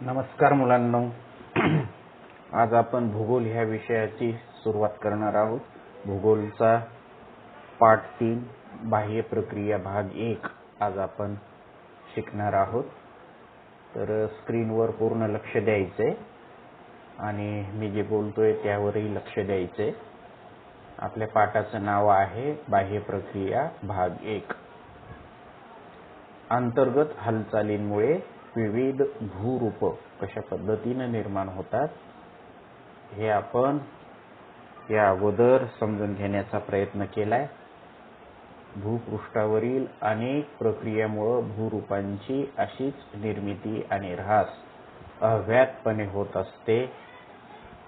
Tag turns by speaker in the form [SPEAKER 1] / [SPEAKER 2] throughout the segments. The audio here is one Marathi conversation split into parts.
[SPEAKER 1] नमस्कार मुलांनो. आज आपण भूगोल ह्या विषयाची सुरुवात करणार आहोत. भूगोलचा पाठ 3 बाह्य प्रक्रिया भाग 1 आज आपण शिकणार आहोत. तर स्क्रीनवर पूर्ण लक्ष द्यायचे आणि मी जे बोलतोय त्यावरही लक्ष द्यायचे. आपल्या पाठाचं नाव आहे बाह्य प्रक्रिया भाग 1. अंतर्गत हालचालींमुळे विविध भूरूप कशा पद्धतीने निर्माण होतात हे आपण या अगोदर समजून घेण्याचा प्रयत्न केलाय. भूपृष्ठावरील अनेक प्रक्रियामुळे भूरूपांची अशीच निर्मिती आणि ऱ्हास अव्याहतपणे होत असते.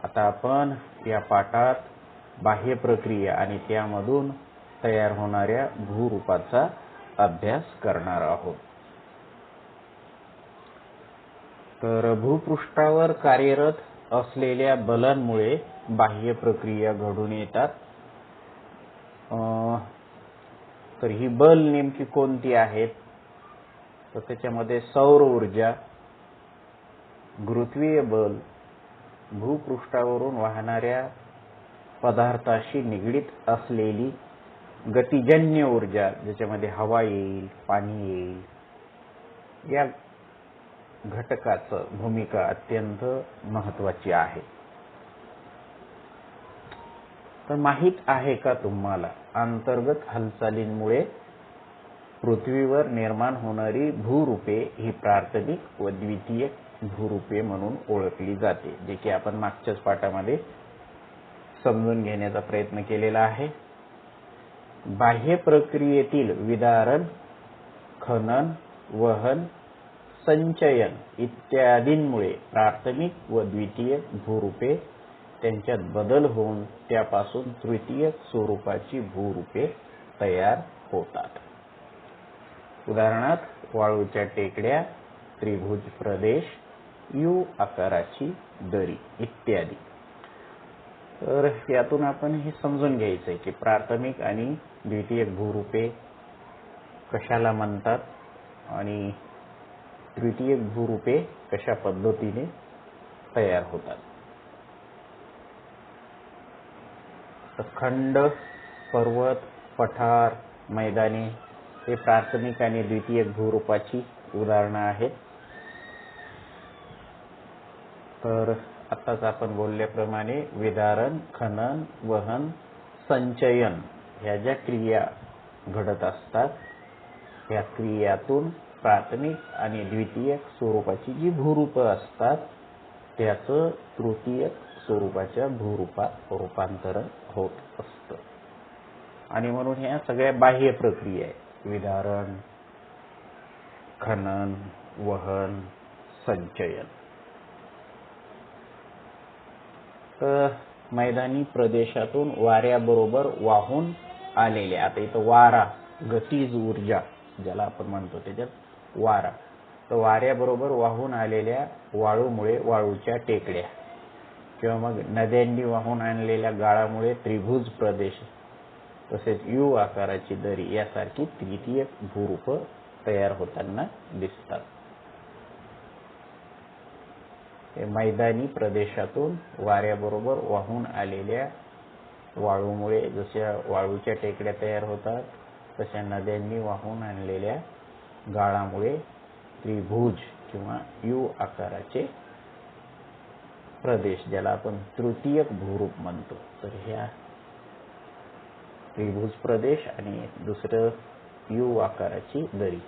[SPEAKER 1] आता आपण या पाठात बाह्य प्रक्रिया आणि त्यामधून तयार होणाऱ्या भूरूपाचा अभ्यास करणार आहोत. तर भूपृष्ठावर कार्यरत असलेल्या बलांमुळे बाह्य प्रक्रिया घडून येतात. तर ही बल नेमकी कोणती आहेत? तर त्याच्यामध्ये सौर ऊर्जा, गुरुत्वीय बल, भूपृष्ठावरून वाहणाऱ्या पदार्थाशी निगडीत असलेली गतिजन्य ऊर्जा, ज्याच्यामध्ये हवा येईल, पाणी येईल, या घटकाचं भूमिका अत्यंत महत्वाची आहे. तर माहित आहे का तुम्हाला, अंतर्गत हालचालींमुळे पृथ्वीवर निर्माण होणारी भूरूपे ही प्राथमिक व द्वितीयक भूरूपे म्हणून ओळखली जाते, जे की आपण मागच्याच पाठामध्ये समजून घेण्याचा प्रयत्न केलेला आहे. बाह्य प्रक्रियेतील विदारण, खनन, वहन, संचयन इत्यादींमुळे प्राथमिक व द्वितीयक भूरूपे त्यांच्यात बदल होऊन त्यापासून तृतीयक स्वरूपाची भूरूपे तयार होतात. उदाहरणार्थ वाळूच्या टेकड्या, त्रिभुज प्रदेश, यू आकाराची दरी इत्यादी. तर यातून आपण हे समजून घ्यायचंय की प्राथमिक आणि द्वितीयक भूरूपे कशाला म्हणतात आणि तृतीयक भूरूपे कशा पद्धतीने तयार होतात. खंड, पर्वत, पठार, मैदाने हे प्राथमिक आणि द्वितीयक भूरूपाची उदाहरणं आहेत. तर आताच आपण बोलल्याप्रमाणे विदारण, खनन, वहन, संचयन ह्या ज्या क्रिया घडत असतात, ह्या क्रियातून प्राथमिक आणि द्वितीयक स्वरूपाची जी भूरूपं असतात त्याचं तृतीयक स्वरूपाच्या भूरूपात रूपांतरण होत असतं. आणि म्हणून ह्या सगळ्या बाह्य प्रक्रिया आहेत: विदारण, खनन, वहन, संचयन. तर मैदानी प्रदेशातून वाऱ्याबरोबर वाहून आलेल्या, आता इथं वारा, गतीज ऊर्जा ज्याला आपण म्हणतो, त्याच्यात वारा, तर वाऱ्याबरोबर वाहून आलेल्या वाळूमुळे वाळूच्या टेकड्या किंवा मग नद्यांनी वाहून आणलेल्या गाळामुळे त्रिभुज प्रदेश, तसेच यू आकाराची दरी यासारखी तृतीयक भूरूप तयार होताना दिसतात. मैदानी प्रदेशातून वाऱ्याबरोबर वाहून आलेल्या वाळूमुळे जशा वाळूच्या टेकड्या तयार होतात, तशा नद्यांनी वाहून आणलेल्या गाळामुळे त्रिभुज किंवा यू आकाराचे प्रदेश, ज्याला आपण तृतीयक भूरूप म्हणतो. तर ह्या त्रिभुज प्रदेश आणि दुसरं यू आकाराची दरी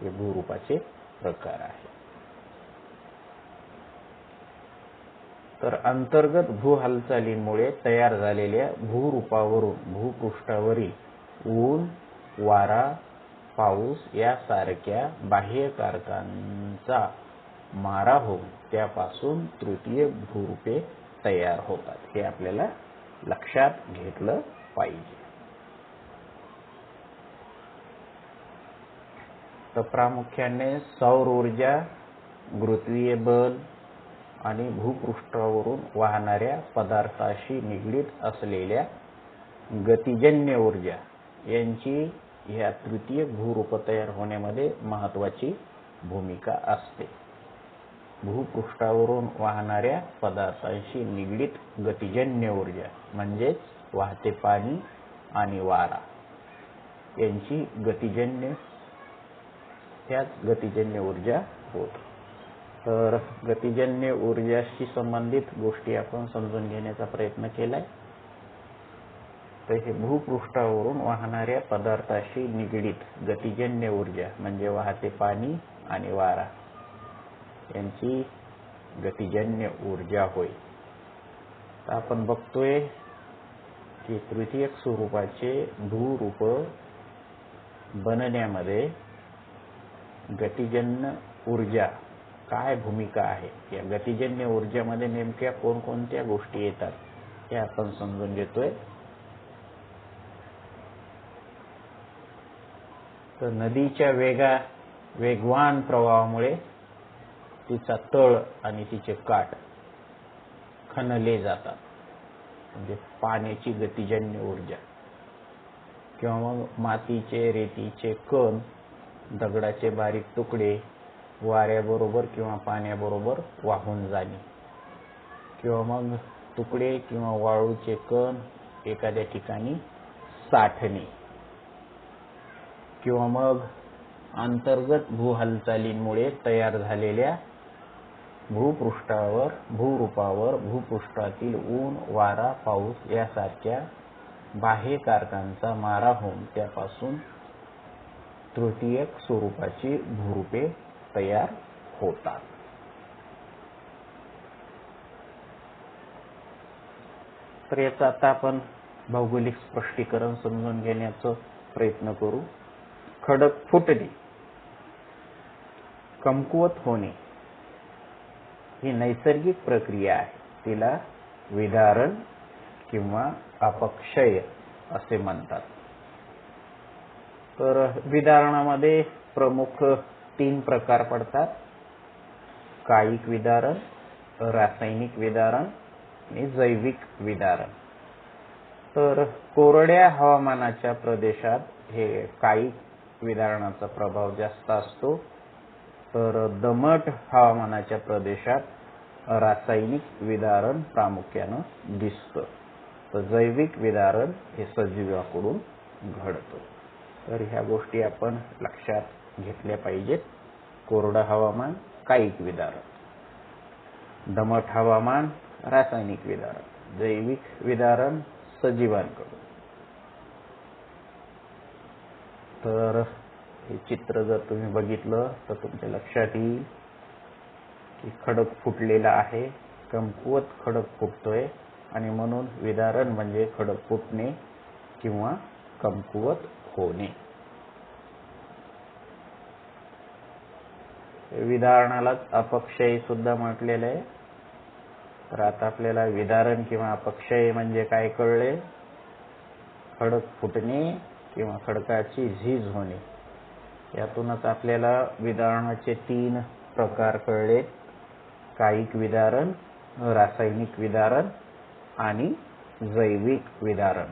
[SPEAKER 1] हे भूरूपाचे प्रकार आहेत. तर अंतर्गत भू हालचालींमुळे तयार झालेल्या भूरूपावरून भूपृष्ठावरील ऊन, वारा, पाऊस यासारख्या बाह्य कारकांचा मारा होऊन त्यापासून तृतीयक भूरूपे तयार होतात. हे आपल्याला लक्षात घेतलं पाहिजे. तर प्रामुख्याने सौर ऊर्जा, गुरुत्वीय बल आणि भूपृष्ठावरून वाहणाऱ्या पदार्थाशी निगडीत असलेल्या गतिजन्य ऊर्जा यांची ह्या तृतीयक भूरूप तयार होण्यामध्ये महत्वाची भूमिका असते. भूपृष्ठावरून वाहणाऱ्या पदार्थांशी निगडीत गतिजन्य ऊर्जा म्हणजेच वाहते पाणी आणि वारा यांची गतिजन्य ऊर्जा होत. तर गतिजन्य ऊर्जाशी संबंधित गोष्टी आपण समजून घेण्याचा प्रयत्न केलाय. तर हे भूपृष्ठावरून वाहणाऱ्या पदार्थाशी निगडीत गतिजन्य ऊर्जा म्हणजे वाहते पाणी आणि वारा यांची गतिजन्य ऊर्जा होय. तर आपण बघतोय की तृतीयक स्वरूपाचे भूरूप बनण्यामध्ये गतिजन्य ऊर्जा काय भूमिका आहे, या गतिजन्य ऊर्जेमध्ये नेमक्या कोणकोणत्या गोष्टी येतात हे आपण समजून घेतोय. तर नदीच्या वेगवान प्रवाहामुळे तिचा तळ आणि तिचे काठ खणले जातात म्हणजे पाण्याची गतिजन्य ऊर्जा, किंवा मग मातीचे रेतीचे कण दगडाचे बारीक तुकडे वाऱ्याबरोबर किंवा पाण्याबरोबर वाहून जाणे, किंवा मग तुकडे किंवा वाळूचे कण एखाद्या ठिकाणी साठणे, किंवा मग अंतर्गत भूहालचालींमुळे तयार झालेल्या भूरूपावर भूपृष्ठातील ऊन, वारा, पाऊस यासारख्या बाह्य कारकांचा मारा होऊन त्यापासून तृतीयक स्वरूपाची भूरूपे तयार होतात. तर याचं आता आपण भौगोलिक स्पष्टीकरण समजून घेण्याचा प्रयत्न करू. खडक फुटणे, कमकुवत होणे ही नैसर्गिक प्रक्रिया आहे. तिला विदारण किंवा अपक्षय असे म्हणतात. तर विदारणामध्ये प्रमुख 3 प्रकार पडतात: कायिक विदारण, रासायनिक विदारण आणि जैविक विदारण. तर कोरड्या हवामानाच्या प्रदेशात हे कायिक विदारणाचा प्रभाव जास्त असतो, तर दमट हवामानाच्या प्रदेशात रासायनिक विदारण प्रामुख्यानं दिसतं. तर जैविक विदारण हे सजीवाकडून घडतं. तर ह्या गोष्टी आपण लक्षात घेतल्या पाहिजेत. कोरडं हवामान कायिक विदारण, दमट हवामान रासायनिक विदारण, जैविक विदारण सजीवांकडून. तर हे चित्र जर तुम्ही बघितलं तर तुमच्या लक्षात येईल की खडक फुटलेला आहे, कमकुवत खडक फुटतोय, आणि म्हणून विदारण म्हणजे खडक फुटणे किंवा कमकुवत होणे. विदारणालाच अपक्षय सुद्धा म्हटलेलं आहे. तर आता आपल्याला विदारण किंवा अपक्षय म्हणजे काय कळले? खडक फुटणे किंवा खडकाची झीज होणे. यातूनच आपल्याला विदारणाचे 3 प्रकार कळले: कायिक विदारण, रासायनिक विदारण आणि जैविक विदारण.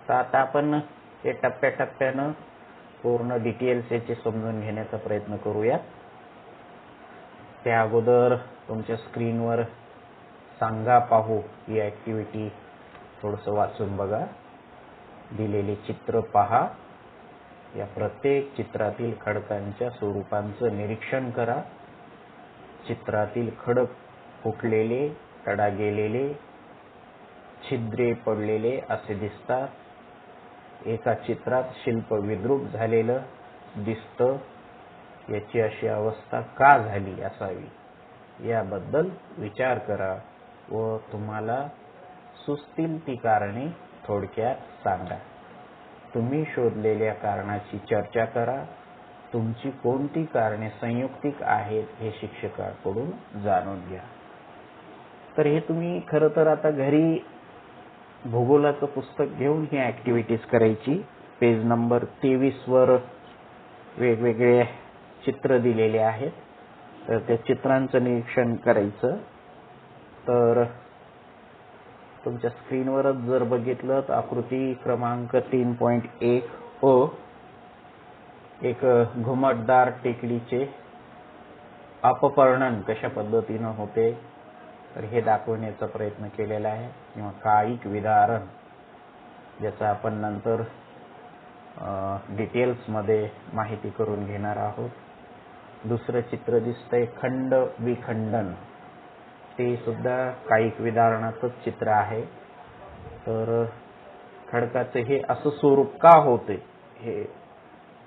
[SPEAKER 1] तर आता आपण हे टप्प्याटप्प्यानं पूर्ण डिटेल्स याचे समजून घेण्याचा प्रयत्न करूया. त्या अगोदर तुमच्या स्क्रीनवर सांगा पाहू ही ऍक्टिव्हिटी थोडंसं वाचून बघा. दिलेले चित्र पहा. या प्रत्येक चित्रातील खडकांच्या स्वरूपांचं निरीक्षण करा. चित्रातील खडक फुटलेले, तडा गेलेले, छिद्रे पडलेले असे दिसतात. एका चित्रात शिल्प विद्रूप झालेलं दिसतं. याची अशी अवस्था का झाली असावी याबद्दल विचार करा व तुम्हाला सुचतील ती कारणे थोडक्यात सांगा. तुम्ही शोधलेल्या कारणाची चर्चा करा. तुमची कोणती कारणे संयुक्तिक आहेत हे शिक्षकाकडून जाणून घ्या. तर हे तुम्ही खरं तर आता घरी भूगोलाचं पुस्तक घेऊन ही ऍक्टिव्हिटीज करायची. पेज नंबर 23 वर वेगवेगळे चित्र दिलेले आहेत. तर त्या चित्रांचं निरीक्षण करायचं. तर तुमच्या स्क्रीनवरच जर बघितलं तर आकृती क्रमांक 3.1 अ एक घुमटदार टेकडीचे अपपर्णन कशा पद्धतीनं होते तर हे दाखवण्याचा प्रयत्न केलेला आहे, किंवा कायिक विदारण ज्याचा आपण नंतर डिटेल्समध्ये माहिती करून घेणार आहोत. दुसरं चित्र दिसतंय खंड विखंडन, ते सुद्धा कायिक विदारणाचंच चित्र आहे. तर खडकाचं हे असं स्वरूप का होते हे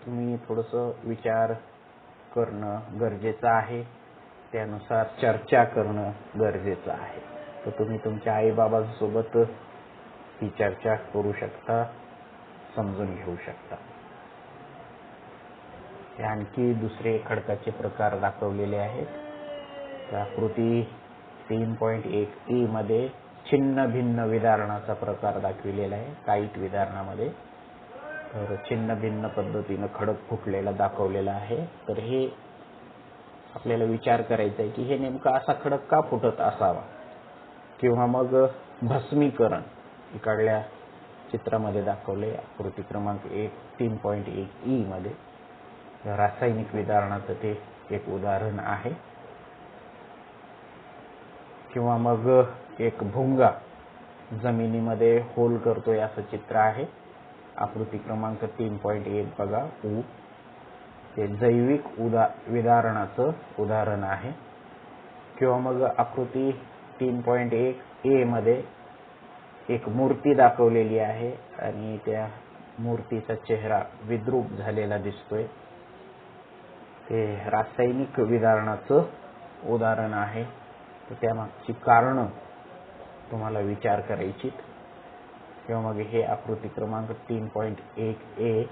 [SPEAKER 1] तुम्ही थोडंसं विचार करणं गरजेचं आहे, त्यानुसार चर्चा करणं गरजेचं आहे. तर तुम्ही तुमच्या आईबाबांसोबत ही चर्चा करू शकता, समजून घेऊ शकता. आणखी दुसरे खडकाचे प्रकार दाखवलेले आहेत. तर आकृती 3.1e मध्ये छिन्न भिन्न विदारणाचा प्रकार दाखविलेला आहे कायिक विदारणामध्ये. तर छिन्न भिन्न पद्धतीनं खडक फुटलेला दाखवलेला आहे. तर हे आपल्याला विचार करायचा आहे की हे नेमका असा खडक का फुटत असावा, किंवा मग भस्मीकरण इकडल्या चित्रामध्ये दाखवले आकृती क्रमांक 3.1e मध्ये. रासायनिक विदारणाचं ते एक उदाहरण आहे. किंवा मग एक भुंगा जमिनीमध्ये होल करतोय असं चित्र आहे आकृती क्रमांक 3.1 बघा उ. ते जैविक विदारणाचं उदाहरण आहे. किंवा मग आकृती 3.1a मध्ये एक मूर्ती दाखवलेली आहे आणि त्या मूर्तीचा चेहरा विद्रूप झालेला दिसतोय, ते रासायनिक विदारणाचं उदाहरण आहे. तर त्यामागची कारणं तुम्हाला विचार करायची. किंवा मग हे आकृती क्रमांक 3.1a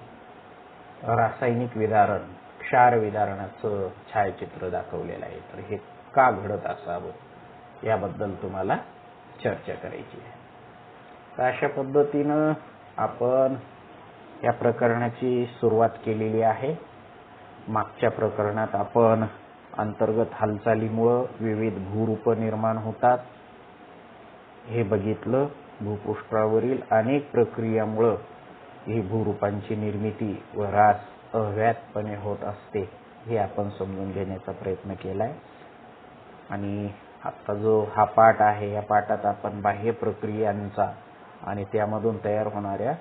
[SPEAKER 1] रासायनिक विदारण क्षार विदारणाचं छायाचित्र दाखवलेलं आहे. तर हे का घडत असावं याबद्दल तुम्हाला चर्चा करायची आहे. तर अशा पद्धतीनं आपण या प्रकरणाची सुरुवात केलेली आहे. मागच्या प्रकरणात आपण अंतर्गत हालचालीमुळे विविध भूरूप निर्माण होतात हे बघितलं. भूपृष्ठावरील अनेक प्रक्रियामुळे ही भूरूपांची निर्मिती व ह्रास अव्याहतपणे होत असते हे आपण समजून घेण्याचा प्रयत्न केलाय. आणि आता जो हा पाठ आहे या पाठात आपण बाह्य प्रक्रियांचा आणि त्यामधून तयार होणाऱ्या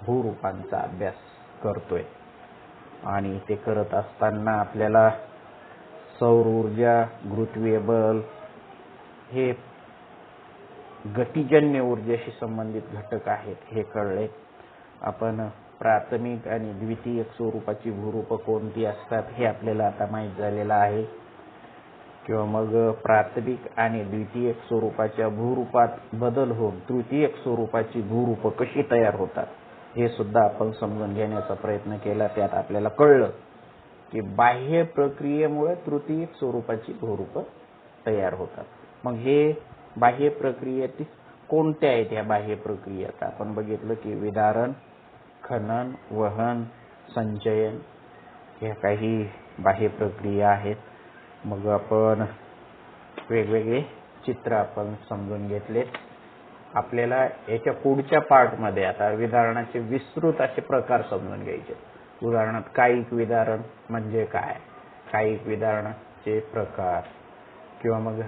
[SPEAKER 1] भूरूपांचा अभ्यास करतोय. आणि ते करत असताना आपल्याला सौर ऊर्जा, गुरुत्वीय बल हे गतिजन्य ऊर्जेशी संबंधित घटक आहेत हे कळले. आपण प्राथमिक आणि द्वितीयक स्वरूपाची भूरूप कोणती असतात हे आपल्याला आता माहीत झालेलं आहे. किंवा मग प्राथमिक आणि द्वितीयक स्वरूपाच्या भूरूपात बदल होऊन तृतीयक स्वरूपाची भूरूप कशी तयार होतात हे सुद्धा आपण समजून घेण्याचा प्रयत्न केला. त्यात आपल्याला कळलं की बाह्य प्रक्रियेमुळे तृतीयक स्वरूपाची भूरूप तयार होतात. मग हे बाह्य प्रक्रियेत कोणत्या आहेत या बाह्य प्रक्रिया? आपण बघितलं की विदारण, खनन, वहन, संचयन ह्या काही बाह्य प्रक्रिया आहेत. मग आपण वेगवेगळे चित्र आपण समजून घेतले. आपल्याला याच्या पुढच्या पार्टमध्ये आता विदारणाचे विस्तृत असे प्रकार समजून घ्यायचे. उदाहरणार्थ कायिक विदारण म्हणजे काय, कायिक विदारणाचे प्रकार, किंवा मग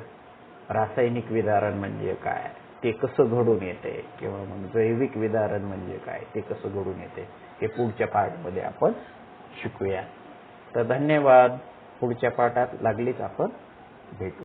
[SPEAKER 1] रासायनिक विदारण म्हणजे काय, ते कसं घडून येते, किंवा मग जैविक विदारण म्हणजे काय, ते कसं घडून येते हे पुढच्या पार्टमध्ये आपण शिकूया. तर धन्यवाद. पुढच्या पाठात लागलीच आपण भेटू.